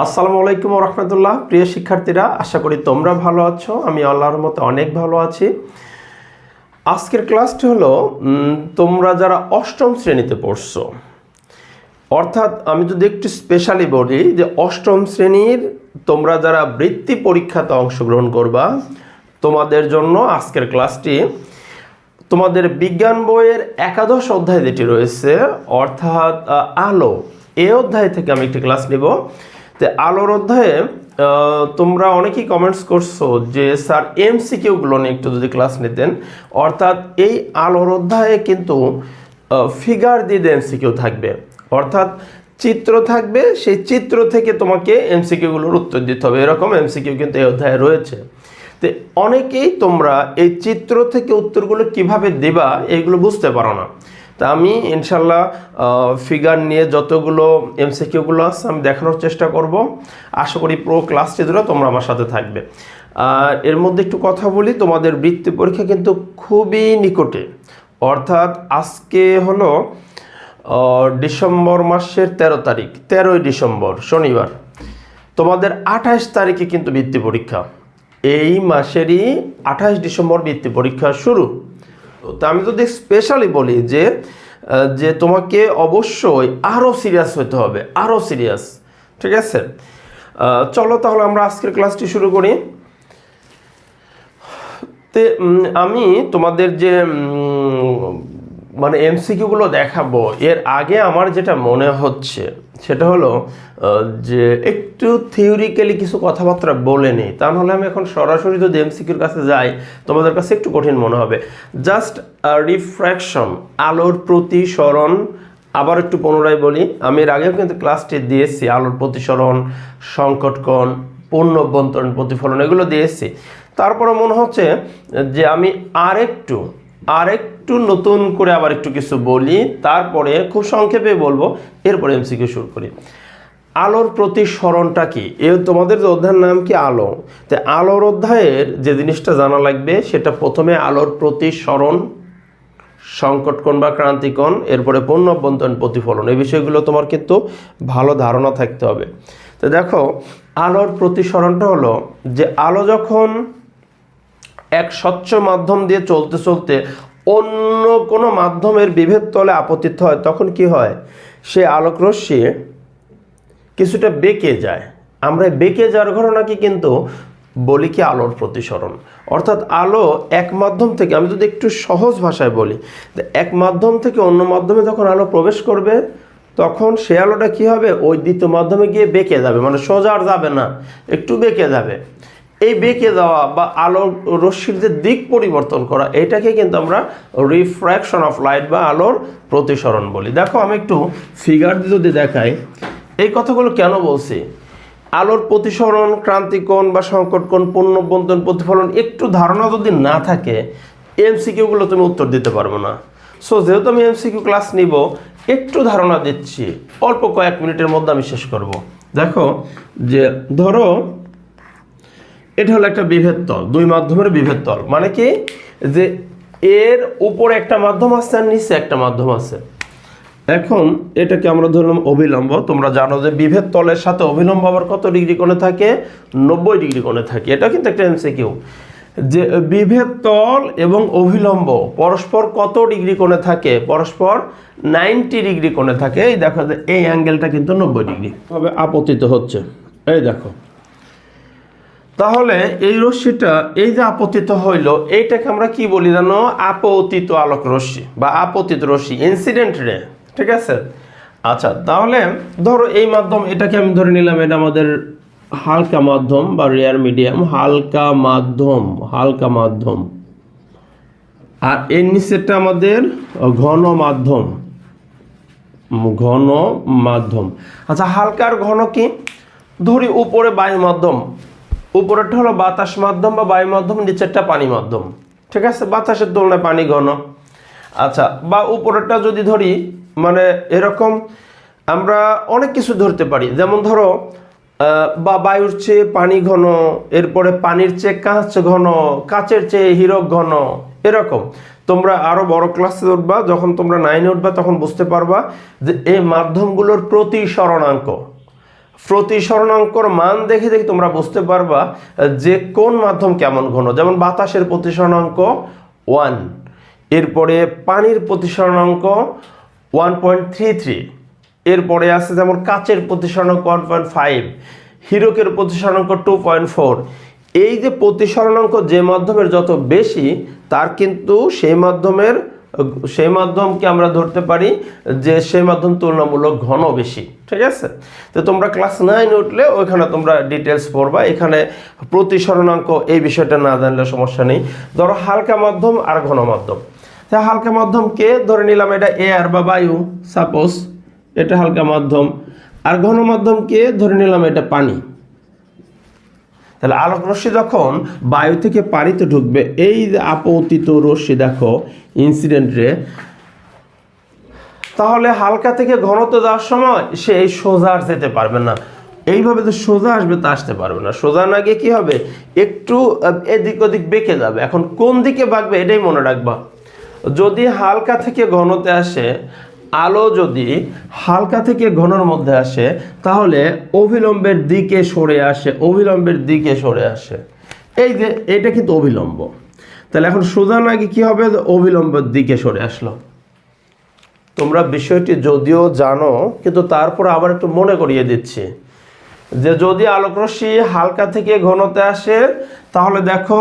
আসসালামু আলাইকুম ওয়া রাহমাতুল্লাহ। প্রিয় শিক্ষার্থীরা, আশা করি তোমরা ভালো আছো। আমি আল্লাহর মতে অনেক ভালো আছি। আজকের ক্লাসটি হলো তোমরা যারা অষ্টম শ্রেণীতে পড়ছো, অর্থাৎ আমি যদি একটু স্পেশালি বলি যে অষ্টম শ্রেণীর তোমরা যারা বৃত্তি পরীক্ষাতে অংশগ্রহণ করবা, তোমাদের জন্য আজকের ক্লাসটি তোমাদের বিজ্ঞান বইয়ের একাদশ অধ্যায় যেটি রয়েছে, অর্থাৎ আলো, এই অধ্যায় থেকে আমি একটি ক্লাস নিব। তো আলোর অধ্যায়ে তোমরা অনেকেই কমেন্টস করছো যে স্যার এমসিকিউগুলো নিয়ে একটু যদি ক্লাস নিতেন। অর্থাৎ এই আলোর অধ্যায়ে কিন্তু ফিগার দিয়ে এমসিকিউ থাকবে, অর্থাৎ চিত্র থাকবে, সেই চিত্র থেকে তোমাকে এমসিকিউগুলোর উত্তর দিতে হবে। এরকম এমসিকিউ কিন্তু এই অধ্যায়ে রয়েছে। তো অনেকেই তোমরা এই চিত্র থেকে উত্তরগুলো কিভাবে দেবা এইগুলো বুঝতে পারো না। তা আমি ইনশাল্লাহ ফিগার নিয়ে যতগুলো এমসিকিউগুলো আছে আমি দেখানোর চেষ্টা করব। আশা করি পুরো ক্লাসটি ধরে তোমরা আমার সাথে থাকবে। আর এর মধ্যে একটু কথা বলি, তোমাদের বৃত্তি পরীক্ষা কিন্তু খুবই নিকটে, অর্থাৎ আজকে হলো ডিসেম্বর মাসের 13 তারিখ, 13ই ডিসেম্বর শনিবার। তোমাদের 28 তারিখে কিন্তু বৃত্তি পরীক্ষা, এই মাসেরই 28 ডিসেম্বর বৃত্তি পরীক্ষা শুরু। তো আমি যদি স্পেশালি বলি যে তোমাকে অবশ্যই আরও সিরিয়াস হতে হবে, আরও সিরিয়াস, ঠিক আছে? চলো তাহলে আমরা আজকের ক্লাসটি শুরু করি। তে আমি তোমাদের যে মানে এমসিকিউগুলো দেখাবো, এর আগে আমার যেটা মনে হচ্ছে সেটা হলো যে একটু থিওরিক্যালি কিছু কথাবার্তা বলে নিই, তা নাহলে আমি এখন সরাসরি যদি এমসিকিউর কাছে যাই তোমাদের কাছে একটু কঠিন মনে হবে। জাস্ট রিফ্র্যাকশন, আলোর প্রতিসরণ। আবার একটু পুনরায় বলি, আমি এর আগেও কিন্তু ক্লাসটি দিয়েছি, আলোর প্রতিসরণ, সংকট কোণ, পূর্ণ অভ্যন্তরীণ প্রতিফলন, এগুলো দিয়েছি। তারপরে মনে হচ্ছে যে আমি আরেকটু নতুন করে আবার একটু কিছু বলি, তারপরে খুব সংক্ষেপে বলবো, এরপরে এমসিকিউ শুরু করি। আলোর প্রতিসরণটা কি? তোমাদের যে অধ্যায়ের নাম কি? আলো। তো আলোর অধ্যায়ের যে জিনিসটা জানা লাগবে সেটা প্রথমে আলোর প্রতিসরণ, সংকট কোণ বা ক্রান্তি কোণ, এরপরে পূর্ণ অভ্যন্তরীণ প্রতিফলন, এই বিষয়গুলো তোমার কিন্তু ভালো ধারণা থাকতে হবে। তো দেখো, আলোর প্রতিসরণটা হলো যে আলো যখন এক স্বচ্ছ মাধ্যম দিয়ে চলতে চলতে অন্য কোনো মাধ্যমের বিভেদ তলে আপতিত হয়, তখন কি হয়? সে আলোক রশ্মি কিছুটা বেঁকে যায়। আমরা বেঁকে যাওয়ার ঘটনাকে কিন্তু বলি কি? আলোর প্রতিসরণ। অর্থাৎ আলো এক মাধ্যম থেকে, আমি যদি একটু সহজ ভাষায় বলি, এক মাধ্যম থেকে অন্য মাধ্যমে যখন আলো প্রবেশ করবে, তখন সে আলোটা কি হবে? ওই দ্বিতীয় মাধ্যমে গিয়ে বেঁকে যাবে, মানে সোজা আর যাবে না, একটু বেঁকে যাবে। এই বেঁকে যাওয়া বা আলোর রশ্মির যে দিক পরিবর্তন করা, এটাকে কিন্তু আমরা রিফ্র্যাকশন অফ লাইট বা আলোর প্রতিসরণ বলি। দেখো, আমি একটু ফিগার দিয়ে যদি দেখাই, এই কথাগুলো কেন বলছি? আলোর প্রতিসরণ, ক্রান্তিকোণ বা সংকট কোণ, পূর্ণ অভ্যন্তরীণ প্রতিফলন একটু ধারণা যদি না থাকে, এমসিকিউগুলো তুমি উত্তর দিতে পারবে না। সো যেহেতু আমি এমসিকিউ ক্লাস নিব, একটু ধারণা দিচ্ছি, অল্প কয়েক মিনিটের মধ্যে আমি শেষ করব। দেখো, যে ধরো এটা হলো একটা বিভেদ তল, দুই মাধ্যমের বিভেদ তল। মানে কি? যে এর উপরে একটা মাধ্যম আছে আর নিচে একটা মাধ্যম আছে। এখন এটাকে আমরা ধরলাম অভিলম্ব। তোমরা জানো যে বিভেদ তলের সাথে অভিলম্ব আবার কত ডিগ্রি কোণে থাকে? 90 ডিগ্রি কোণে থাকে। এটা কিন্তু একটা এমসিকিউ, যে বিভেদ তল এবং অভিলম্ব পরস্পর কত ডিগ্রি কোণে থাকে? পরস্পর 90 ডিগ্রি কোণে থাকে। এই দেখো যে এই অ্যাঙ্গেলটা কিন্তু 90 ডিগ্রি ভাবে আপতিত হচ্ছে, এই দেখো। তাহলে এই রশ্মিটা এই যে আপতিত হইল, এইটাকে আমরা কি বলি জানো? আপতিত আলোক রশ্মি বা আপতিত রশ্মি, ইনসিডেন্ট রে, ঠিক আছে? আচ্ছা, তাহলে ধরো এই মাধ্যম, এটাকে আমি ধরে নিলাম এটা আমাদের হালকা মাধ্যম বা রেয়ার মিডিয়াম, হালকা মাধ্যম। আর এর নিচেটা আমাদের ঘন মাধ্যম। আচ্ছা, হালকার ঘন কি? ধরি উপরে বায়ু মাধ্যম, উপরেরটা হলো বাতাস মাধ্যম বা বায়ু মাধ্যম, নিচেরটা পানি মাধ্যম, ঠিক আছে? বাতাসের তুলনায় পানি ঘন। আচ্ছা, বা উপরেরটা যদি ধরি, মানে এরকম আমরা অনেক কিছু ধরতে পারি, যেমন ধরো বা বায়ুর চেয়ে পানি ঘন, এরপরে পানির চেয়ে কাঁচ ঘন, কাচের চেয়ে হীরক ঘন, এরকম। তোমরা আরো বড় ক্লাসে উঠবা, যখন তোমরা 9-এ উঠবা তখন বুঝতে পারবা যে এই মাধ্যমগুলোর প্রতিসরণাঙ্ক, প্রতিসরণাঙ্কর মান দেখে দেখে তোমরা বুঝতে পারবা যে কোন মাধ্যম কেমন ঘন। যেমন বাতাসের প্রতিসরণাঙ্ক 1, এরপরে পানির প্রতিসরণাঙ্ক 1.33, এরপরে আছে যেমন কাচের প্রতিসরণাঙ্ক 1.5, হীরকের প্রতিসরণাঙ্ক 2.4। এই যে প্রতিসরণাঙ্ক যে মাধ্যমের যত বেশি তার কিন্তু সেই মাধ্যমকে আমরা ধরতে পারি যে সেই মাধ্যম তুলনামূলক ঘন বেশি। ঠিক আছে, তো তোমরা ক্লাস 9 উঠলে ওইখানে তোমরা ডিটেলস পড়বা, এখানে প্রতিসরণাঙ্ক এই বিষয়টা না জানলে সমস্যা নেই। ধরো হালকা মাধ্যম আর ঘন মাধ্যম। তাই হালকা মাধ্যমকে ধরে নিলাম এটা এয়ার বা বায়ু, সাপোজ এটা হালকা মাধ্যম, আর ঘন মাধ্যমকে ধরে নিলাম এটা পানি। তাহলে আলোক রশ্মি যখন বায়ু থেকে পানিতে ঢুকবে, এই যে আপতিত রশ্মি দেখো ইনসিডেন্ট রে, তাহলে হালকা থেকে ঘনত্ব যাওয়ার সময় সে এই সোজা আর যেতে পারবে না, এইভাবে যে সোজা আসবে তা আসতে পারবে না। সোজা না গিয়ে কি হবে, একটু এদিক ওদিক বেঁকে যাবে। এখন কোন দিকে বাঁকবে এটাই মনে রাখবা। যদি হালকা থেকে ঘনতে আসে, আলো যদি হালকা থেকে ঘনর মধ্যে আসে তাহলে অভিলম্বের দিকে সরে আসে, অভিলম্বের দিকে সরে আসে। এই যে এটা কিন্তু অভিলম্ব, তাহলে এখন সোজা না গিয়ে কি হবে, অভিলম্বের দিকে সরে আসলো। তোমরা বিষয়টি যদিও জানো কিন্তু তারপর আবার একটু মনে করিয়ে দিচ্ছি যে যদি আলোকরশ্মি হালকা থেকে ঘনতে আসে তাহলে দেখো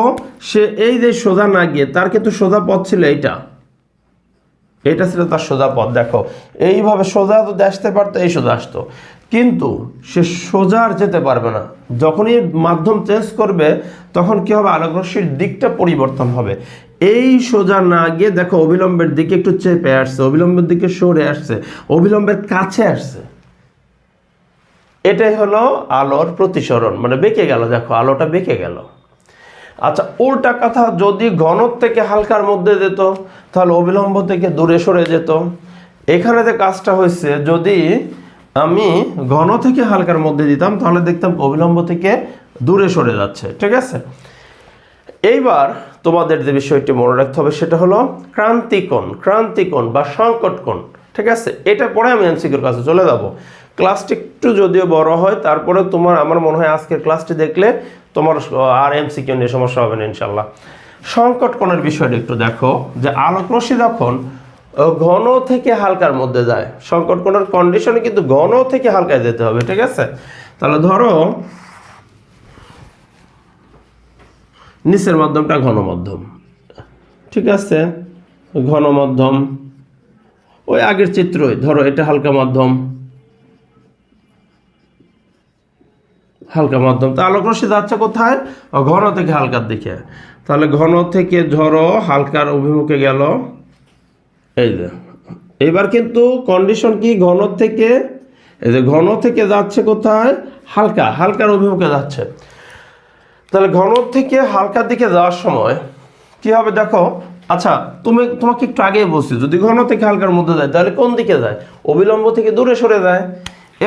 সে এই যে সোজা না গিয়ে, তার কিন্তু সোজা পথ ছিল এটা ছিল তার সোজা পথ। দেখো এইভাবে সোজা যদি আসতে পারতো এই সোজা আসতো, কিন্তু সে সোজা আর যেতে পারবে না। যখনই মাধ্যম চেঞ্জ করবে তখন কি হবে, আলোকরশ্মির দিকটা পরিবর্তন হবে। এই সোজা না গিয়ে দেখো অবিলম্বের দিকে একটু চেপে আসছে, অবিলম্বের দিকে সরে আসছে, অবিলম্বের কাছে আসছে। এটাই হলো আলোর প্রতিসরণ, মানে বেঁকে গেল। দেখো আলোটা বেঁকে গেল। আচ্ছা, উল্টা কথা, যদি ঘন থেকে হালকার মধ্যে যেত তাহলে অবিলম্ব থেকে দূরে সরে যেত। এখানে যে কাজটা হয়েছে, যদি আমি ঘন থেকে হালকার মধ্যে দিতাম তাহলে দেখতাম অবিলম্ব থেকে দূরে সরে যাচ্ছে। ঠিক আছে, এইবার তোমাদের যে বিষয়টি মনে রাখতে হবে সেটা হলো ক্রান্তিকোণ বা সংকট কোণ। ঠিক আছে, এটা পরে আমি এমসিকিউর কাছে চলে যাব। ক্লাসটি একটু যদিও বড় হয় তারপরে আমার মনে হয় আজকের ক্লাসটি দেখলে তোমার আর এমসিকিউ নিয়ে সমস্যা হবে না ইনশাল্লাহ। সংকট কোণের বিষয়টা একটু দেখো, যে আলোক রশ্মি যখন ঘন থেকে হালকার মধ্যে যায়, সংকট কোণের কন্ডিশনে কিন্তু ঘন থেকে হালকায় যেতে হবে। ঠিক আছে, তাহলে ধরো নিচের মাধ্যমটা ঘন মাধ্যম। ঠিক আছে, ঘন মাধ্যম ওই আগের চিত্রই, ধরো এটা হালকা মাধ্যম, তা আলোক রশ্মি যাচ্ছে কোথায়, ঘন থেকে হালকার দিকে। তাহলে ঘন থেকে ধরো হালকার অভিমুখে গেল, এই যে এবার কিন্তু কন্ডিশন কি, ঘন থেকে এই যে ঘন থেকে যাচ্ছে কোথায়, হালকার অভিমুখে যাচ্ছে। তাহলে ঘন থেকে হালকার দিকে যাওয়ার সময় কি হবে দেখো। আচ্ছা, তোমাকে একটু আগেই বলছি, যদি ঘন থেকে হালকার মধ্যে যায় তাহলে কোন দিকে যায়, অবিলম্ব থেকে দূরে সরে যায়।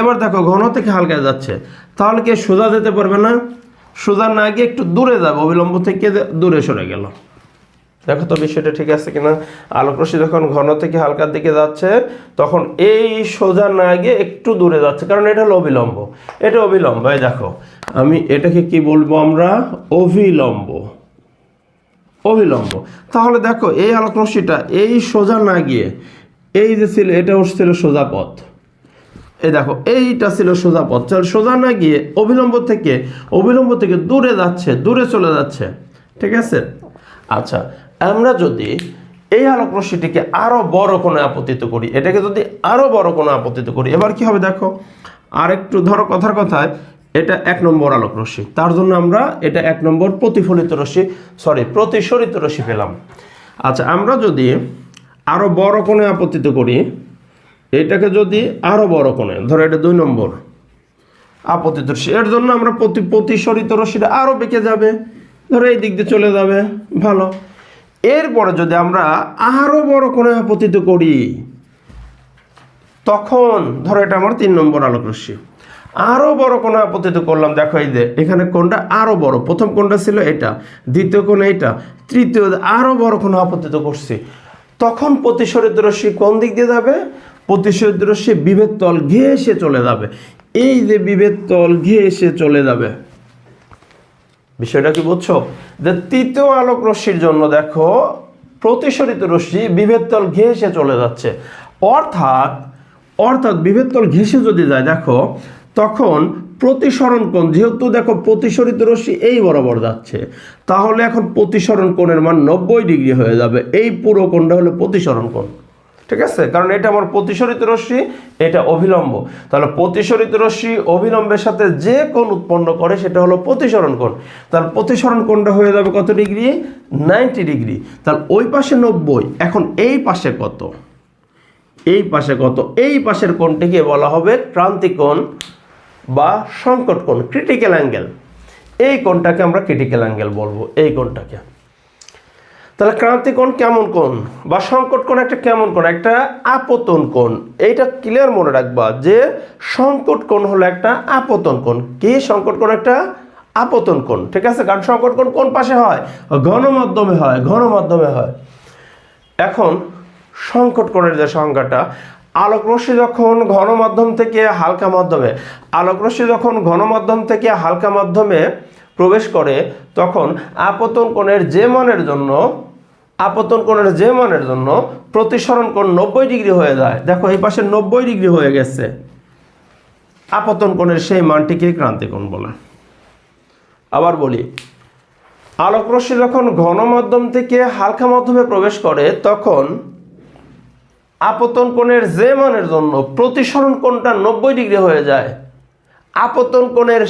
এবার দেখো ঘন থেকে হালকায় যাচ্ছে, তাহলে কি সোজা যেতে পারবে না, সোজা না গিয়ে একটু দূরে যাবে, অবিলম্ব থেকে দূরে সরে গেল। দেখো তো বিষয়টা ঠিক আছে কিনা। আলোক রশ্মি যখন ঘন থেকে হালকার দিকে যাচ্ছে তখন এই সোজা না গিয়ে একটু দূরে যাচ্ছে, কারণ এটা হলো অবিলম্ব, এটা অবিলম্ব। এই দেখো আমি এটাকে কি বলবো, আমরা অভিলম্ব। তাহলে দেখো এই আলোক রশ্মিটা এই সোজা না গিয়ে এই যে ছিল এটা উঠছিল সোজা পথ, এই দেখো এইটা ছিল সোজা পথ, সোজা না গিয়ে অবিলম্ব থেকে দূরে চলে যাচ্ছে। ঠিক আছে, আচ্ছা আমরা যদি এই আলোক রশ্মিটিকে আরো বড় কোনো আপতিত করি, এটাকে যদি আরো বড় কোনো আপতিত করি, এবার কি হবে দেখো, আর একটু ধরো কথার কথায় এটা 1 নম্বর আলোক রশ্মি, তার জন্য আমরা এটা 1 নম্বর প্রতিসরিত রশ্মি পেলাম। আচ্ছা, আমরা যদি আরো বড় কোণে আপতিত করি, এটাকে যদি আরো বড় কোণে, ধরো এটা 2 নম্বর আপতিত রশ্মি, এর জন্য আমরা প্রতিসরিত রশ্মিটা আরো বেঁকে যাবে, ধরো এই দিক দিয়ে চলে যাবে, ভালো। এরপরে যদি আমরা আরো বড় কোণে আপতিত করি, তখন ধরো এটা আমার 3 নম্বর আলোক রশ্মি, আরো বড় কোণে আপতিত করলাম। দেখো এই যে এখানে কোণটা আরো বড়, প্রথম কোণটা ছিল এটা, দ্বিতীয় কোণ এইটা, তৃতীয় আরো বড় কোণে আপতিত করছি, তখন প্রতিসরিত রশ্মি কোন দিক দিয়ে যাবে, প্রতিসরিত রশ্মি বিভেদ তল ঘেঁষে চলে যাবে। এই যে বিভেদ তল ঘেঁষে চলে যাবে, বিষয়টা কি বুঝছো? যে তৃতীয় আলোক রশ্মির জন্য দেখো প্রতিসরিত রশ্মি বিভেদ তল ঘেঁষে চলে যাচ্ছে, অর্থাৎ বিভেদ তল ঘেঁষে যদি যায় দেখো তখন প্রতিসরণ কোণ, যেহেতু দেখো প্রতিসরিত রশ্মি এই বরাবর যাচ্ছে, তাহলে এখন প্রতিসরণ কোণের মান 90 ডিগ্রি হয়ে যাবে। এই পুরো কোণটা হলো প্রতিসরণ কোণ, ঠিক আছে? কারণ এটা আমার প্রতিসরিত রশ্মি, এটা অভিলম্ব, তাহলে প্রতিসরিত রশ্মি অভিলম্বের সাথে যে কোণ উৎপন্ন করে সেটা হলো প্রতিসরণ কোণ। তাহলে প্রতিসরণ কোণটা হয়ে যাবে কত ডিগ্রি? 90 ডিগ্রি। তাহলে ওই পাশে 90, এখন এই পাশে কত? এই পাশে কত? এই পাশের কোণটিকে বলা হবে ক্রান্তি কোণ বা সংকট কোণ, ক্রিটিক্যাল অ্যাঙ্গেল। এই কোণটাকে আমরা ক্রিটিক্যাল অ্যাঙ্গেল বলবো, এই কোণটাকে। তাহলে ক্রান্তি কোণ কেমন কোণ বা সংকট কোণ একটা কেমন কোণ? একটা আপতন কোণ। এইটা ক্লিয়ার মনে রাখবা যে সংকট কোণ হলো একটা আপতন কোণ। কি সংকট কোণ? একটা আপতন কোণ, ঠিক আছে? কারণ সংকট কোণ কোন পাশে হয়? ঘন মাধ্যমে হয়, ঘন মাধ্যমে হয়। এখন সংকট কোণের যে সংজ্ঞাটা, আলোক রশ্মি যখন ঘন মাধ্যম থেকে হালকা মাধ্যমে, আলোক রশ্মি যখন ঘন মাধ্যম থেকে হালকা মাধ্যমে প্রবেশ করে তখন আপতন কোণের যে মানের জন্য প্রতিসরণ কোণ 90 ডিগ্রি হয়ে যায়। দেখো এই পাশে 90 ডিগ্রি হয়ে গেছে, আপতন কোণের সেই মানটিকে ক্রান্তি কোণ বলে। আবার বলি, আলোক রশ্মি যখন ঘন মাধ্যম থেকে হালকা মাধ্যমে প্রবেশ করে তখন আপতন কোণের যে মানের জন্য প্রতিসরণ কোণটা 90 ডিগ্রি হয়ে যায়, আপতন কোণের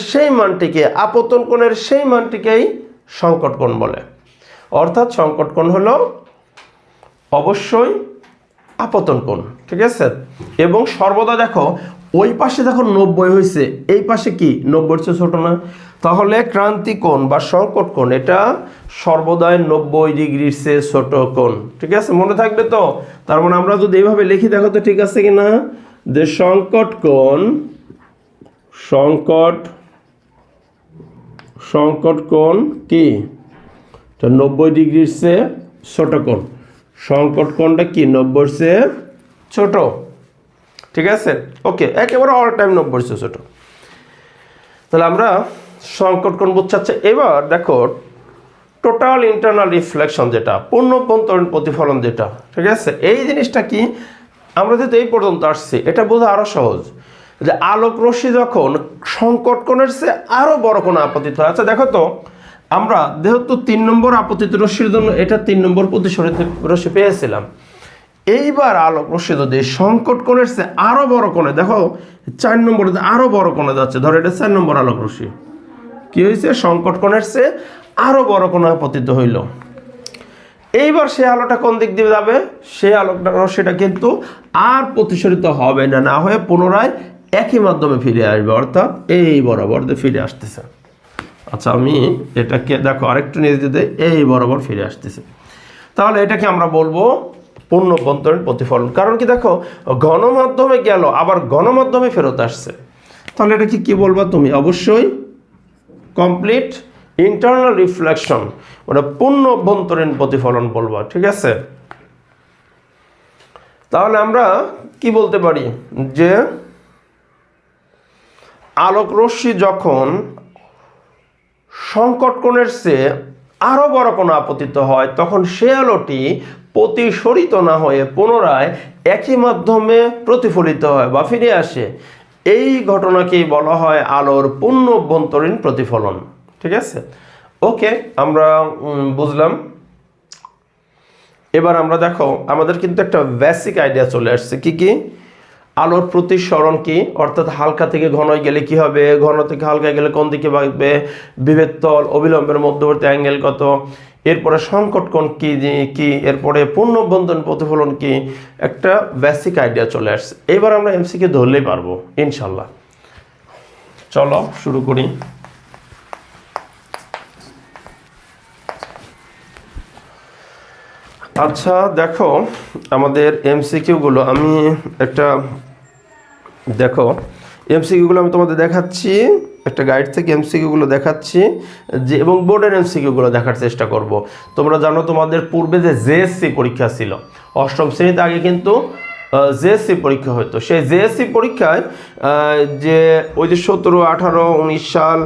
সেই মানটিকেই সংকট কোণ বলে। অর্থাৎ সংকট কোণ হলো অবশ্যই আপতন কোণ, ঠিক আছে? এবং সর্বদা দেখো ওই পাশে দেখো 90 হয়েছে, এই পাশে কি 90 চেয়ে ছোট না? তাহলে ক্রান্তি কোণ বা সংকট কোণ এটা সর্বদাই 90 ডিগ্রির চেয়ে ছোট কোণ, ঠিক আছে? মনে থাকবে তো? তার মানে আমরা যদি এইভাবে লিখি দেখো তো ঠিক আছে কিনা, যে সংকট কোণ কি 90 ডিগ্রির চেয়ে ছোট কোণ। সংকট কোণটা কি 90 চেয়ে ছোট, ঠিক আছে? ওকে, একেবারে অল টাইম 90 চেয়ে ছোট। তাহলে আমরা সংকট কোণ বুঝাচ্ছে। এবার দেখো টোটাল ইন্টারনাল রিফ্লেকশন, যেটা পূর্ণ অভ্যন্তরীণ প্রতিফলন, যেটা, ঠিক আছে? এই জিনিসটা কি, আমরা যেহেতু এই পর্যন্ত আসছি এটা বোঝা আরো সহজ, যে আলোক রশ্মি যখন সংকট কোণের চেয়ে আরো বড় কোণ আপতিত হয়। আচ্ছা দেখো তো, আমরা যেহেতু 3 নম্বর আপতিত রশ্মির জন্য এটা 3 নম্বর প্রতিসরিত রশ্মি পেয়েছিলাম, এইবার আলোক রশ্মি যদি সংকট কোণের চেয়ে আরো বড় কোণে, দেখো 4 নম্বরে আরো বড় কোণে যাচ্ছে, ধরো এটা 4 নম্বর আলোক রশ্মি, কি হয়েছে? সংকট কোণের চেয়ে আরো বড় কোণে আপতিত হইল। এইবার সেই আলোটা কোন দিক দিয়ে যাবে? সেই আলোকটা রশ্মিটা কিন্তু আর প্রতিসরিত হবে না, না হয়ে পুনরায় একই মাধ্যমে ফিরে আসবে, অর্থাৎ এই বরাবর ফিরে আসতেছে। আচ্ছা আমি এটাকে দেখো আরেকটু নিয়ে দিতে, এই বরাবর ফিরে আসতেছে। তাহলে এটাকে আমরা বলবো পূর্ণ অভ্যন্তরীণ প্রতিফলন। কারণ কি দেখো ঘন মাধ্যমে গেল আবার ঘন মাধ্যমে ফেরত আসছে, তাহলে এটাকে কি বলবা তুমি? অবশ্যই কমপ্লিট ইন্টারনাল রিফ্লেকশন, ওটা পূর্ণ অভ্যন্তরীণ প্রতিফলন বলবা, ঠিক আছে? তাহলে আমরা কি বলতে পারি, যে আলোক রশ্মি যখন সংকট কোণের চেয়ে আরো বড় কোণ আপতিত হয় তখন সে আলোটি প্রতিসরিত না হয়ে পুনরায় একই মাধ্যমে প্রতিফলিত হয় বা ফিরে আসে। এই ঘটনাকেই বলা হয় আলোর পূর্ণ অভ্যন্তরীণ প্রতিফলন, ঠিক আছে? ওকে, আমরা বুঝলাম। এবার আমরা দেখো আমাদের কিন্তু একটা বেসিক আইডিয়া চলে আসছে, কি কি? আলোর প্রতিসরণ কি, অর্থাৎ হালকা থেকে ঘনয় গেলে কি হবে, ঘন থেকে হালকা গেলে কোন দিকে বাঁকবে, বিভেদ তল অবিলম্বের মধ্যবর্তী অ্যাঙ্গেল কত, এরপরে সংকট কোণ কি, এরপরে পূর্ণ অভ্যন্তরীণ প্রতিফলন কি, একটা বেসিক আইডিয়া চলে আসছে। এবার আমরা এমসিকিউ ধরলেই পারবো ইনশাল্লাহ। চলো শুরু করি। আচ্ছা দেখো আমাদের এমসিকিউগুলো আমি একটা দেখো এমসিকিউগুলো আমি তোমাদের দেখাচ্ছি, একটা গাইড থেকে এমসিকিউগুলো দেখাচ্ছি যে, এবং বোর্ডের এমসিকিউগুলো দেখার চেষ্টা করব। তোমরা জানো তোমাদের পূর্বে যে জেএসসি পরীক্ষা ছিল অষ্টম শ্রেণীতে, আগে কিন্তু জেএসসি পরীক্ষা হতো, সেই জেএসসি পরীক্ষায় যে ওই যে 17, 18, 19 সাল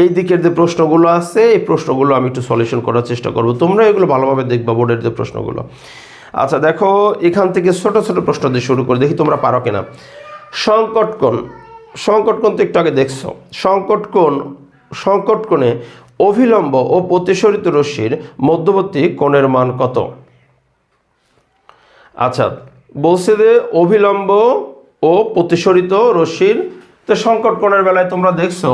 এই দিকের যে প্রশ্নগুলো আছে এই প্রশ্নগুলো আমি একটু সলিউশন করার চেষ্টা করব, তোমরা এগুলো ভালোভাবে দেখবা বোর্ডের যে প্রশ্নগুলো। আচ্ছা দেখো এখান থেকে ছোট ছোট প্রশ্ন দিয়ে শুরু করে দেখি তোমরা পারো কিনা। সংকটকোণ, সংকটকোণ তো একটু আগে দেখছো। সংকটকোণে অভিলম্ব ও প্রতিসরিত রশ্মির মধ্যবর্তী কোণের মান কত? আচ্ছা বলছে যে অভিলম্ব ও প্রতিসরিত রশ্মির, তো সংকটকোণের বেলায় তোমরা দেখছো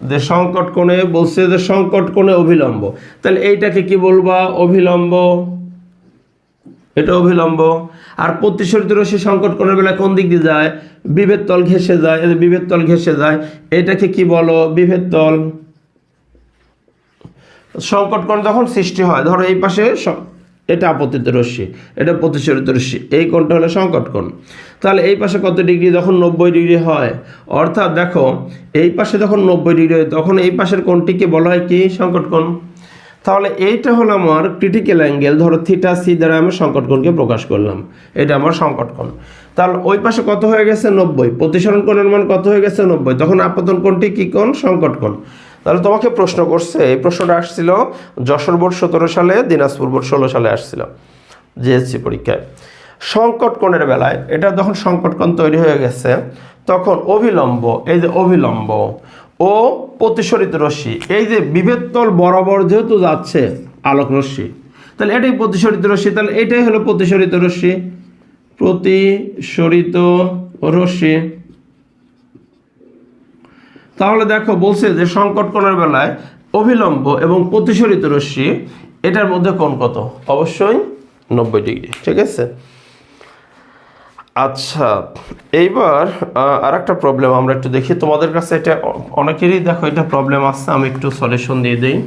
যে সংকটকোণে বলছে যে সংকটকোণে অভিলম্ব, তাহলে এইটাকে কি বলবা? অভিলম্ব, এটা অভিলম্ব। আর প্রতিসরিত রশ্মি সংকটকোণের বেলায় কোন দিক দিয়ে যায়? বিভেদ তল ঘেঁষে যায়, বিভেদ তল ঘেঁষে যায়, এটাকে কি বলো? বিভেদ তল। সংকটকোণ যখন সৃষ্টি হয়, ধরো এই পাশে এটা আপতিত রশ্মি, এটা প্রতিসরিত রশ্মি, এই কোণটা হলো সংকটকোণ। তাহলে এই পাশে কত ডিগ্রি? যখন 90 ডিগ্রি হয়, অর্থাৎ দেখো এই পাশে যখন 90 ডিগ্রি হয় তখন এই পাশের কোণটিকে বলা হয় কি? সংকটকোণ। তাহলে এইটা হলো আমার ক্রিটিক্যাল অ্যাঙ্গেল, ধরো থিটা সি দ্বারা আমি সংকটকোণকে প্রকাশ করলাম, এটা আমার সংকটকোণ। তাহলে ওই পাশে কত হয়ে গেছে? 90। প্রতিসরণ কোণের মান কত হয়ে গেছে? 90। তখন আপতন কোণটি কি কোণ? সংকটকোণ। তাহলে তোমাকে প্রশ্ন করছে, এই প্রশ্নটা আসছিল যশোর বোর্ড 17 সালে, দিনাজপুর বোর্ড 16 সালে আসছিল জেএসসি পরীক্ষায়। সংকটকোণের বেলায় এটা যখন সংকটকোণ তৈরি হয়ে গেছে তখন অভিলম্ব, এই যে অভিলম্ব ও প্রতিসরিত রশ্মি, এই যে বিভেদ তল বরাবর যেহেতু যাচ্ছে আলোক রশ্মি, তাহলে এটাই প্রতিসরিত রশ্মি, তাহলে এটাই হলো প্রতিসরিত রশ্মি, প্রতিসরিত রশ্মি। তাহলে দেখো বলছে যে সংকটকোণের বেলায় অভিলম্ব এবং প্রতিসরিত রশ্মি এটার মধ্যে কোণ কত? অবশ্যই 90 ডিগ্রি, ঠিক আছে। আচ্ছা এইবার আর একটা প্রবলেম আমরা একটু দেখি, তোমাদের কাছে এটা অনেকেরই দেখো এটা প্রবলেম আসছে, আমি একটু সলিউশন দিয়ে দিই।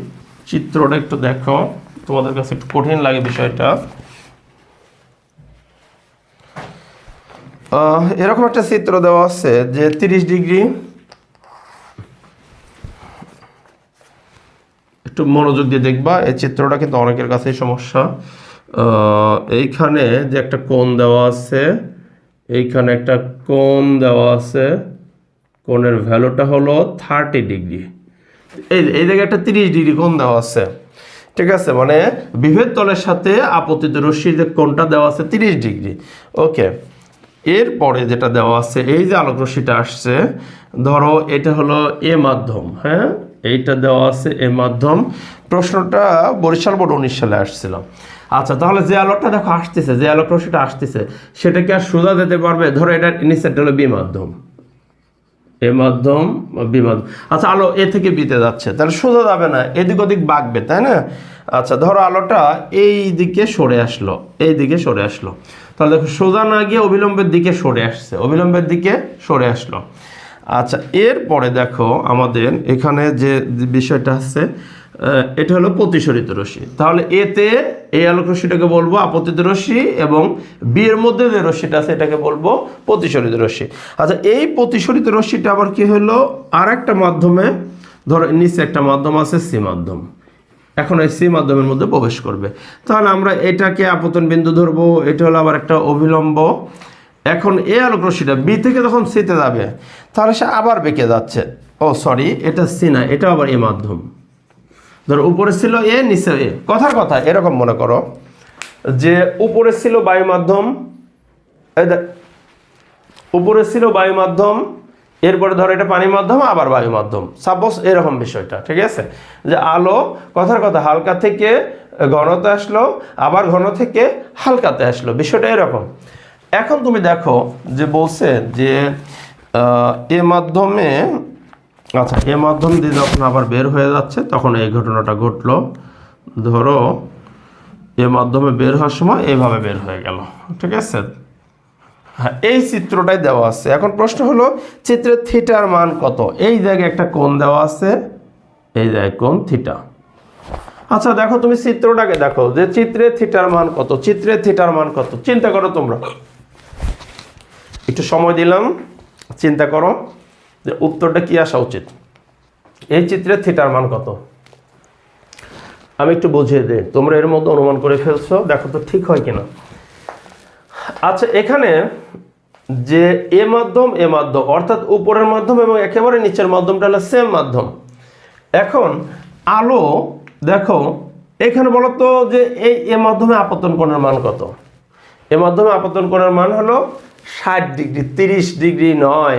চিত্রটা একটু দেখো, তোমাদের কাছে একটু কঠিন লাগে বিষয়টা। এরকম একটা চিত্র দেওয়া আছে যে 30 ডিগ্রি, একটু মনোযোগ দিয়ে দেখবা, এই চিত্রটা কিন্তু অনেকের কাছেই সমস্যা। এইখানে যে একটা কোণ দেওয়া আছে, এইখানে একটা কোণ দেওয়া আছে, কোণের ভ্যালুটা হলো 30 ডিগ্রি, এই জায়গায় একটা 30 ডিগ্রি কোণ দেওয়া আছে, ঠিক আছে। মানে বিভেদ তলের সাথে আপতিত রশ্মির যে কোণটা দেওয়া আছে 30 ডিগ্রি, ওকে। এরপরে যেটা দেওয়া আছে, এই যে আলোক রশ্মিটা আসছে, ধরো এটা হলো এ মাধ্যম, হ্যাঁ এইটা দেওয়া আছে এ মাধ্যম। প্রশ্নটা বরিশাল বোর্ড 19 সালে আসছিল। আচ্ছা তাহলে যে আলোকটা দেখো আসতেছে, যে আলোক রশ্মিটা আসতেছে সেটা কি আর সোজা যেতে পারবে? ধরো এটার নিচেরটা হলো বি মাধ্যম, এ মাধ্যম বি মাধ্যম। আচ্ছা আলো এ থেকে বিতে যাচ্ছে, তাহলে সোজা যাবে না, এদিক ওদিক বাঁকবে, তাই না? আচ্ছা ধরো আলোটা এই দিকে সরে আসলো, এই দিকে সরে আসলো, তাহলে দেখো সোজা না গিয়ে অবিলম্বের দিকে সরে আসছে, অবিলম্বের দিকে সরে আসলো। আচ্ছা এরপরে দেখো আমাদের এখানে যে বিষয়টা আছে, এটা হলো প্রতিসরিত রশ্মি। তাহলে এতে এই আলোক রশ্মিটাকে বলবো আপতিত রশ্মি, এবং বি এর মধ্যে যে রশ্মিটা আছে এটাকে বলবো প্রতিসরিত রশ্মি। আচ্ছা এই প্রতিসরিত রশ্মিটা আবার কি হলো? আর একটা মাধ্যমে, ধরো নিচে একটা মাধ্যম আছে সি মাধ্যম, এখন এই সি মাধ্যমের মধ্যে প্রবেশ করবে, তাহলে আমরা এটাকে আপতন বিন্দু ধরবো, এটা হলো আবার একটা অভিলম্ব। এখন এই আলোক রশ্মিটা বি থেকে যখন সিতে যাবে তাহলে সে আবার বেঁকে যাচ্ছে, ও সরি এটা সি না, এটা আবার এ মাধ্যম। ধরো উপরে ছিল এ, নিচে এ, কথার কথা এরকম মনে করো যে উপরে ছিল বায়ু মাধ্যম, উপরে ছিল বায়ু মাধ্যম, এরপরে ধরো এটা পানি মাধ্যম, আবার বায়ু মাধ্যম, সাপোজ এরকম বিষয়টা, ঠিক আছে। যে আলো কথার কথা হালকা থেকে ঘনতে আসলো, আবার ঘন থেকে হালকাতে আসলো, বিষয়টা এরকম। এখন তুমি দেখো যে বলছে যে এ মাধ্যমে, আচ্ছা এ মাধ্যম দিয়ে যখন আবার বের হয়ে যাচ্ছে তখন এই ঘটনাটা ঘটলো। ধরো এ মাধ্যমে বের হওয়ার সময় এইভাবে বের হয়ে গেল, ঠিক আছে। হ্যাঁ এই চিত্রটাই দেওয়া আছে। এখন প্রশ্ন হলো চিত্রের থিটার মান কত? এই জায়গায় একটা কোণ দেওয়া আছে, এই জায়গায় কোণ থিটা। আচ্ছা দেখো তুমি চিত্রটাকে দেখো যে চিত্রের থিটার মান কত, চিত্রের থিটার মান কত, চিন্তা করো তোমরা, একটু সময় দিলাম, চিন্তা করো যে উত্তরটা কি আসা উচিত। এই চিত্রের থিটার মান কত? আমি একটু বুঝিয়ে দিই, তোমরা এর মধ্যে অনুমান করে ফেলছো, দেখো তো ঠিক হয় কিনা। আচ্ছা এখানে যে এ মাধ্যম অর্থাৎ উপরের মাধ্যম এবং একেবারে নিচের মাধ্যমটা হলো সেম মাধ্যম। এখন আলো দেখো এখানে বলতো যে এই এ মাধ্যমে আপতন কোণের মান কত? এ মাধ্যমে আপতন কোণের মান হলো 60 ডিগ্রি, 30 ডিগ্রি নয়।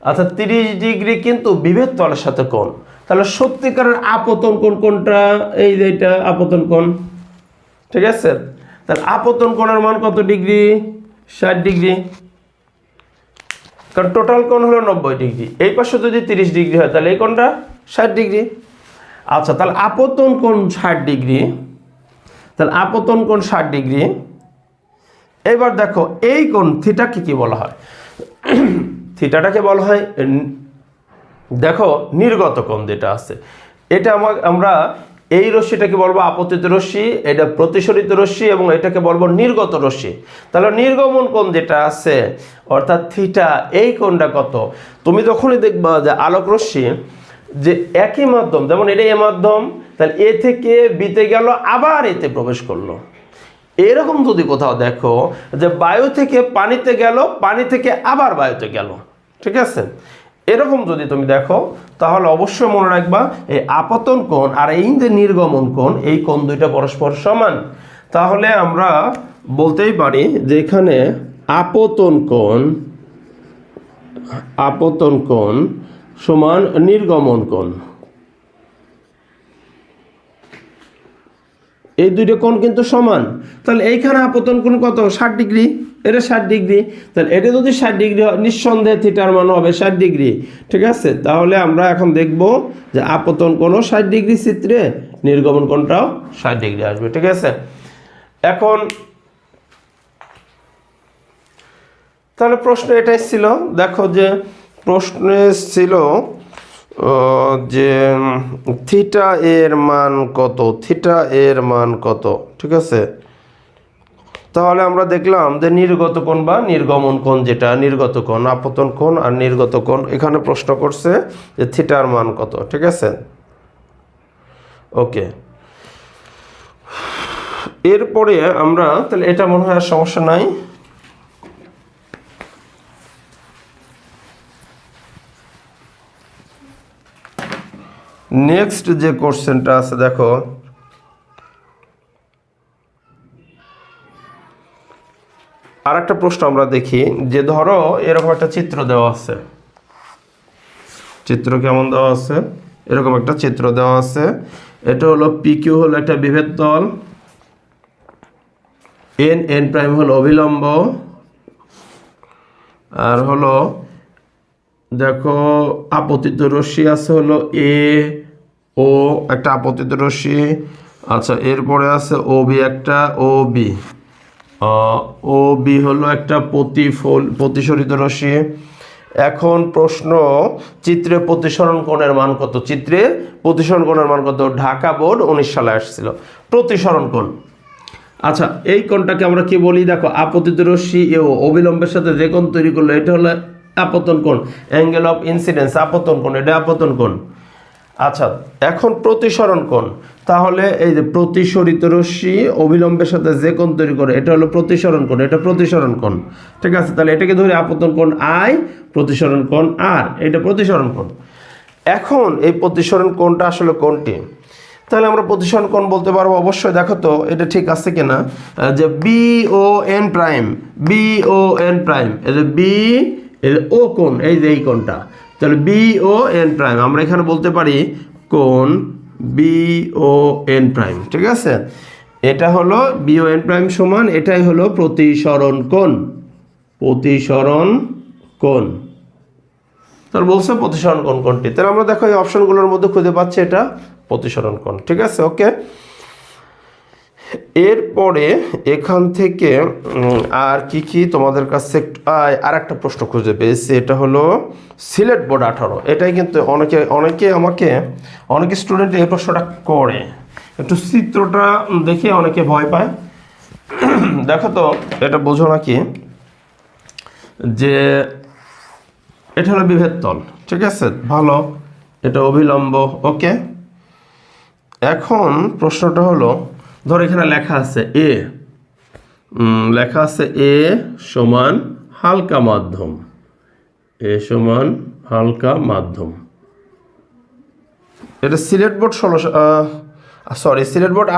আচ্ছা 30 ডিগ্রি কিন্তু বিভেদ তলের সাথে কোণ। তাহলে সত্যিকারের আপতন কোণ কোনটা? এই যে এটা আপতন কোণ, ঠিক আছে? তাহলে আপতন কোণের মান কত ডিগ্রি? 60 ডিগ্রি, কারণ টোটাল কোণ হলো 90 ডিগ্রি। এই পাশে যদি 30 ডিগ্রি হয় তাহলে এই কোণটা 60 ডিগ্রি। আচ্ছা তাহলে আপতন কোণ 60 ডিগ্রি, তাহলে আপতন কোণ 60 ডিগ্রি। এবার দেখো এই কোণ থিটাকে কি বলা হয়? থিটাটাকে বলা হয় দেখো নির্গত কোণ যেটা আছে, এটা আমরা এই রশ্মিটাকে বলবো আপতিত রশ্মি, এটা প্রতিসরিত রশ্মি এবং এটাকে বলবো নির্গত রশ্মি। তাহলে নির্গমন কোণ যেটা আছে অর্থাৎ থিটা, এই কোণটা কত? তুমি যখনই দেখবা যে আলোক রশ্মি যে একই মাধ্যম, যেমন এটা এ মাধ্যম, তাহলে এ থেকে বিতে গেল আবার এতে প্রবেশ করলো, এরকম যদি কোথাও দেখো যে বায়ু থেকে পানিতে গেল, পানি থেকে আবার বায়ুতে গেল, ঠিক আছে, এরকম যদি তুমি দেখো তাহলে অবশ্যই মনে রাখবা এই আপতন কোণ আর এই যে নির্গমন কোণ, এই কোণ দুইটা পরস্পর সমান। তাহলে আমরা বলতেই পারি যে এখানে আপতন কোণ সমান নির্গমন কোণ। এই দুইটা কোণ কিন্তু সমান। তাহলে এইখানে আপতন কোণ কত? 60 ডিগ্রি, এটা 60 ডিগ্রি। তাহলে এটা যদি 60 ডিগ্রি হয় নিঃসন্দেহে থিটার মান হবে 60 ডিগ্রি, ঠিক আছে? তাহলে আমরা এখন দেখব যে আপতন কোণও 60 ডিগ্রি চিত্রে, নির্গমন কোণটাও 60 ডিগ্রি আসবে, ঠিক আছে? এখন তাহলে প্রশ্ন এটাই ছিল, দেখো যে প্রশ্নে ছিল যে থিটা এর মান কত, ঠিক আছে? তাহলে আমরা দেখলাম যে নির্গত কোণ বা নির্গমন কোণ, যেটা নির্গত কোণ, আপতন কোণ আর নির্গত কোণ, এখানে প্রশ্ন করছে যে থিটার মান কত, ঠিক আছে? ওকে, এরপরে আমরা তাহলে এটা মনে হয় আর সমস্যা নাই। নেক্সট যে কোশ্চেনটা আছে দেখো, আর একটা প্রশ্ন আমরা দেখি যে ধরো এরকম একটা চিত্র দেওয়া আছে, চিত্র কেমন দেওয়া আছে? এরকম একটা চিত্র দেওয়া আছে। এটা হলো পিকিউ হলো একটা বিভেদ তল, এন প্রাইম হলো অভিলম্ব, আর হলো দেখো আপতিত রশ্মি আছে হলো এ ও, একটা আপতিত রশ্মি। আচ্ছা এরপরে আছে ও বি, একটা ও বি হলো একটা প্রতিসরিত রশ্মি। এখন প্রশ্ন চিত্রে প্রতিসরণ কোণের মান কত? চিত্রে প্রতিসরণ কোণের মান কত? ঢাকা বোর্ড 19 সালে আসছিল প্রতিসরণ কোণ। আচ্ছা এই কোণটাকে আমরা কি বলি? দেখো আপতিত রশ্মি ও অবিলম্বের সাথে যে কোণ তৈরি করলো এটা হলো আপতন কোণ, অ্যাঙ্গেল অফ ইনসিডেন্স, আপতন কোণ, এটা আপতন কোণ। আচ্ছা এখন প্রতিসরণ কোণ, তাহলে এই যে প্রতিসরিত রশ্মি অবিলম্বের সাথে যে কোণ তৈরি করে এটা হলো প্রতিসরণ কোণ, এটা প্রতিসরণ কোণ, ঠিক আছে? তাহলে এটাকে ধরে আপতন কোণ আই, প্রতিসরণ কোণ আর, এটা প্রতিসরণ কোণ। এখন এই প্রতিসরণ কোণটা আসলে কোনটি? তাহলে আমরা প্রতিসরণ কোণ বলতে পারবো অবশ্যই। দেখো তো এটা ঠিক আছে কিনা, যে বি ও এন প্রাইম, এই যে বি ও কোণ, এই যে এই কোণটা, তাহলে বি ও এন প্রাইম আমরা এখানে বলতে পারি কোণ বি ও এন প্রাইম, ঠিক আছে? এটা হলো বি ও এন প্রাইম সমান, এটাই হলো প্রতিসরণ কোণ, তাহলে বলছে প্রতিসরণ কোণ কোনটি। তাহলে আমরা দেখো এই অপশনগুলোর মধ্যে খুঁজে পাচ্ছি এটা প্রতিসরণ কোণ, ঠিক আছে? ওকে, এরপরে এখান থেকে আর কি তোমাদের কাছে আর একটা প্রশ্ন খুঁজে পেয়েছি, এটা হলো সিলেট বোর্ড 18। এটাই কিন্তু অনেকে স্টুডেন্ট এই প্রশ্নটা করে, একটু চিত্রটা দেখে অনেকে ভয় পায়। দেখো তো এটা বোঝো নাকি যে এটা হলো বিভেদ তল, ঠিক আছে? ভালো, এটা অভিলম্ব, ওকে। এখন প্রশ্নটা হলো ধর এখানে লেখা আছে এ সমান হালকা মাধ্যম, এ সমান হালকা মাধ্যম। এটা সিলেট বোর্ড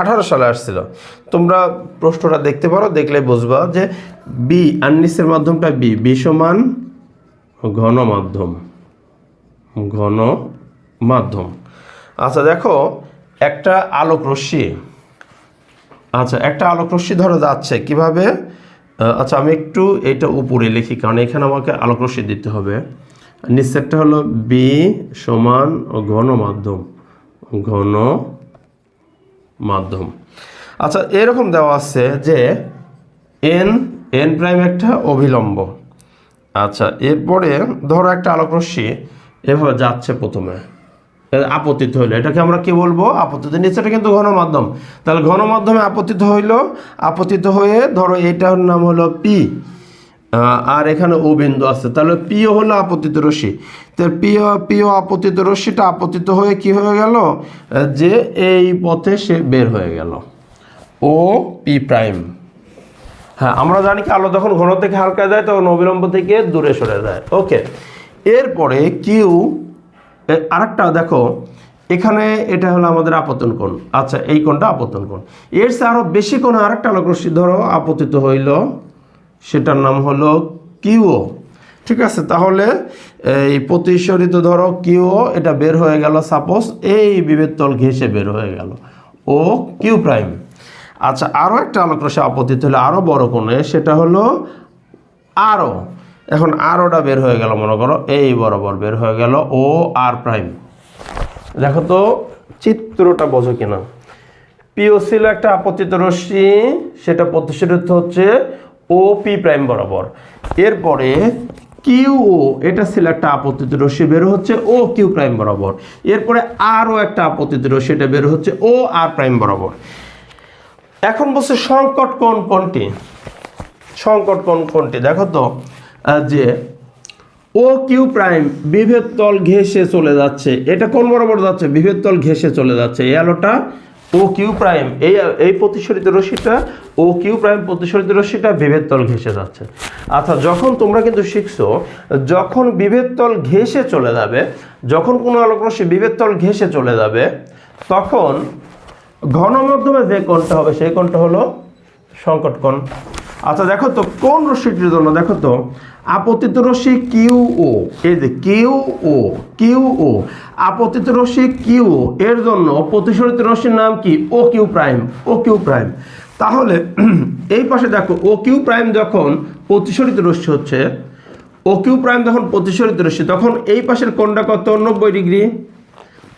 18 সালে আসছিল। তোমরা প্রশ্নটা দেখতে পারো, দেখলে বুঝবা যে বি আর নিচের মাধ্যমটা বি সমান ঘন মাধ্যম, ঘন মাধ্যম। আচ্ছা দেখো, একটা আলোক রশ্মি, একটা আলোক রশ্মি ধরো যাচ্ছে কিভাবে। আচ্ছা আমি একটু এটা উপরে লিখি, কারণ এখানে আমাকে আলোক রশ্মি দিতে হবে। নিচেরটা হলো বি সমান ঘন মাধ্যম, ঘন মাধ্যম। আচ্ছা এরকম দেওয়া আছে যে এন প্রাইম একটা অভিলম্ব। আচ্ছা এরপরে ধরো একটা আলোক রশ্মি এভাবে যাচ্ছে, প্রথমে আপতিত হইলো, এটাকে আমরা কি বলবো? আপতিত। নিচেটা কিন্তু ঘন মাধ্যম, তাহলে ঘন মাধ্যমে আপতিত হইলো, আপতিত হয়ে ধরো এটার নাম হলো পি, আর এখানে ও বিন্দু আছে, তাহলে পিও হলো আপতিত রশ্মি। তাহলে পিও আপতিত রশ্মিটা আপতিত হয়ে কি হয়ে গেল, যে এই পথে সে বের হয়ে গেল, ও পি প্রাইম। হ্যাঁ আমরা জানি কি আলো যখন ঘন থেকে হালকা যায় তখন অবিলম্ব থেকে দূরে সরে যায়। ওকে, এরপরে কিউ আরেকটা দেখো, এখানে এটা হলো আমাদের আপতন কোণ। আচ্ছা এই কোণটা আপতন কোণ, এর চেয়ে আরো বেশি কোণে আরেকটা আলোক রশ্মি ধরো আপতিত হইল, সেটার নাম হলো কিউও। ঠিক আছে, তাহলে এই প্রতিসরিত ধরো কিউও, এটা বের হয়ে গেল সাপোজ এই বিভেদ তল ঘেঁষে বের হয়ে গেল, ও কিউ প্রাইম। আচ্ছা আরও একটা আলোক রশ্মি আপতিত হলে আরও বড় কোণে, সেটা হলো আরও। এখন আরওটা বের হয়ে গেল, মনে করো এই বরাবর বের হয়ে গেল, ও আর প্রাইম। দেখো তো চিত্রটা বোঝো কিনা। পিও ছিল একটা আপতিত রশ্মি, সেটা প্রতিসরিত হচ্ছে ও পি প্রাইম বরাবর। এরপরে কিউ ও, এটা ছিল একটা আপতিত রশ্মি, বের হচ্ছে ও কিউ প্রাইম বরাবর। এরপরে আরও একটা আপতিত রশ্মি, এটা বের হচ্ছে ও আর প্রাইম বরাবর। এখন বলছে সংকট কোণ কোনটি? সংকট কোণ কোনটি? দেখো তো যে ও কিউ প্রাইম বিভেদ তল ঘেঁষে চলে যাচ্ছে, এটা কোন বরাবর যাচ্ছে? বিভেদ তল ঘেঁষে চলে যাচ্ছে। এই আলোটা ও কিউ প্রাইম, এই প্রতিসরিত রশ্মিটা ও কিউ প্রাইম প্রতিসরিত রশ্মিটা বিভেদ তল ঘেঁষে যাচ্ছে। আচ্ছা যখন তোমরা কিন্তু শিখছো, যখন বিভেদ তল ঘেঁষে চলে যাবে, যখন কোনো আলোক রশ্মি বিভেদ তল ঘেঁষে চলে যাবে, তখন ঘন মাধ্যমে যে কোণটা হবে সেই কোণটা হলো সংকট কোণ। আচ্ছা দেখো তো কোন রশ্মিটির জন্য, দেখো তো আপতিত রশ্মি কিউ ও, এই যে কিউ ও আপতিত রশ্মি কিউ ও, এর জন্য প্রতিসরিত রশ্মির নাম কি? O Q prime, O Q prime. তাহলে এই পাশে দেখো ও কিউ প্রাইম যখন প্রতিসরিত রশ্মি হচ্ছে, ও কিউ প্রাইম যখন প্রতিসরিত রশ্মি, তখন এই পাশের কোণটা কত? 90 ডিগ্রি।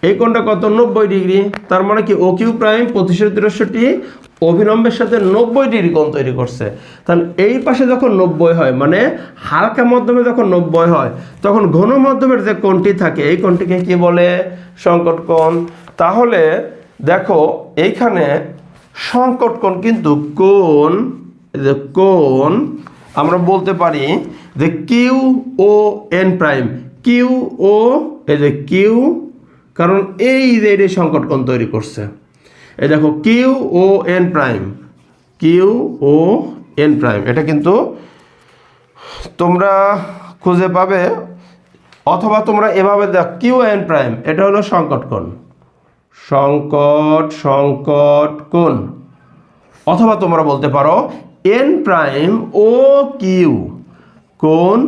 এই কোণটা কত? 90 ডিগ্রি। তার মানে কি ও কিউ প্রাইম প্রতিসরিত রশ্মিটি অভিলম্বের সাথে 90 ডিগ্রি কোণ তৈরি করছে। তাহলে এই পাশে যখন 90 হয়, মানে হালকা মাধ্যমে যখন 90 হয়, তখন ঘন মাধ্যমের যে কোণটি থাকে এই কোণটিকে কি বলে? সংকট কোণ। তাহলে দেখো এইখানে সংকট কোণ কিন্তু কোণ আমরা বলতে পারি যে কিউ ও এন প্রাইম, কিউ ও, এই যে কিউ, কারণ এই যে এটি সংকট কোণ তৈরি করছে। এই দেখো কিউ ও এন প্রাইম, কিউ ও এন প্রাইম, এটা কিন্তু তোমরা খুঁজে পাবে, অথবা তোমরা এভাবে দেখ কিউ এন প্রাইম, এটা হলো সংকট কোণ, সংকট কোণ। অথবা তোমরা বলতে পারো এন প্রাইম ও কিউ, কোণ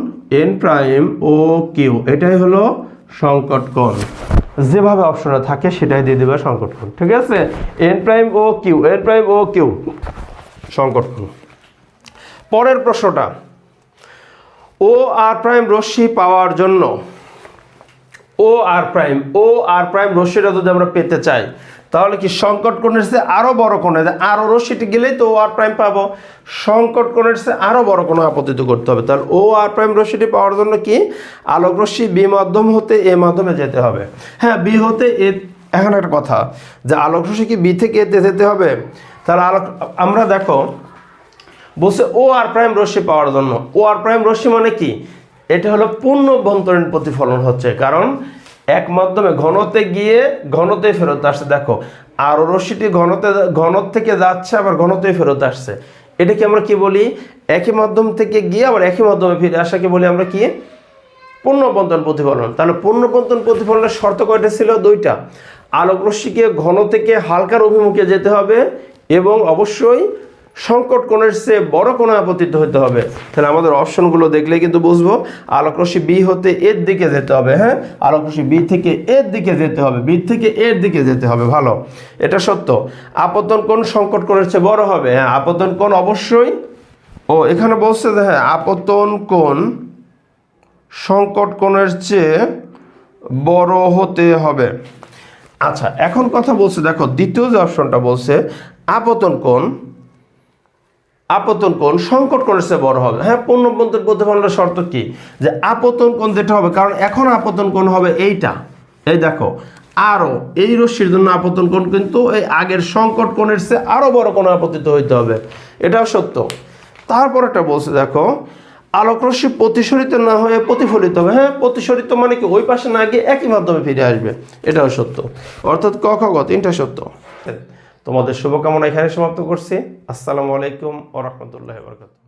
এন প্রাইম ও কিউ, এটাই হলো সংকট কোণ। যেভাবে অপশনে থাকে সেটাই দিয়ে দেবে সংকট কোণ। ঠিক আছে, N prime O Q, N prime O Q সংকট কোণ। পরের প্রশ্নটা, ও আর প্রাইম রশ্মি পাওয়ার জন্য, ও আর প্রাইম রশ্মিটা যদি আমরা পেতে চাই, তাহলে কি সংকট কোণের চেয়ে আরো বড় কোণে, আরো রশ্মিটি গেলেই তো ও আর প্রাইম পাবো, সংকট কোণের চেয়ে আরো বড় কোণ আপতিত করতে হবে। তাহলে ও আর প্রাইম রশ্মিটি পাওয়ার জন্য কি আলোক রশ্মি বি মাধ্যম হতে এ মাধ্যমে যেতে হবে। হ্যাঁ বি হতে এ, এখন একটা কথা যে আলোক রশ্মি কি বি থেকে এতে যেতে হবে? তাহলে আমরা দেখো বলছে ও আর প্রাইম রশ্মি পাওয়ার জন্য, ও আর প্রাইম রশ্মি মানে কি? এটা হলো পূর্ণ অভ্যন্তরীণ প্রতিফলন হচ্ছে, কারণ এক মাধ্যমে ঘনতে গিয়ে ঘনতে ফেরত আসছে। দেখো আরো রশ্মিটি ঘন থেকে যাচ্ছে, আবার ঘনতেই ফেরত আসছে। এটাকে আমরা কি বলি? একই মাধ্যম থেকে গিয়ে আবার একই মাধ্যমে ফিরে আসাকে বলি আমরা কি? পুনঃপন্তন প্রতিফলন। তাহলে পুনঃপন্তন প্রতিফলনের শর্ত কয়টা ছিল? 2টা। আলোক রশ্মিকে ঘন থেকে হালকার অভিমুখে যেতে হবে এবং অবশ্যই সংকট কোণের চেয়ে বড় কোণে আপতিত হতে হবে। তাহলে আমাদের অপশনগুলো দেখলে কিন্তু বুঝবো আলোক রশ্মি বি হতে এর দিকে যেতে হবে। হ্যাঁ, আলোক রশ্মি বি থেকে এর দিকে যেতে হবে, বি থেকে এর দিকে যেতে হবে। ভালো, এটা সত্য। আপতন কোণ সংকট কোণের চেয়ে বড় হবে। হ্যাঁ, আপতন কোণ অবশ্যই, এখানে বলছে যে হ্যাঁ আপতন কোণ সংকট কোণের চেয়ে বড় হতে হবে। আচ্ছা, এখন কথা বলছে, দেখো দ্বিতীয় যে অপশনটা বলছে আপতন কোণ সংকট কোণের চেয়ে বড় হবে। হ্যাঁ, পুনঃপন্তন প্রতিফলনের শর্ত কি? যে আপতন কোণ যেটা হবে, কারণ এখন আপতন কোণ হবে এইটা, এই দেখো আরো এই রশ্মির জন্য আপতন কোণ কিন্তু এই আগের সংকট কোণের চেয়ে আরো বড় কোণে আপতিত হইতে হবে। এটাও সত্য। তারপর একটা বলছে, দেখো আলোক রশ্মি প্রতিসরিত না হয়ে প্রতিফলিত হবে। হ্যাঁ, প্রতিসরিত মানে কি? ওই পাশে না গিয়ে একই মাধ্যমে ফিরে আসবে। এটাও সত্য। অর্থাৎ ক খ গ 3টা সত্য। তোমাদের শুভকামনা এখানে সমাপ্ত করছি। আসসালামু আলাইকুম ওয়া রাহমাতুল্লাহি ওয়া বারাকাতুহু।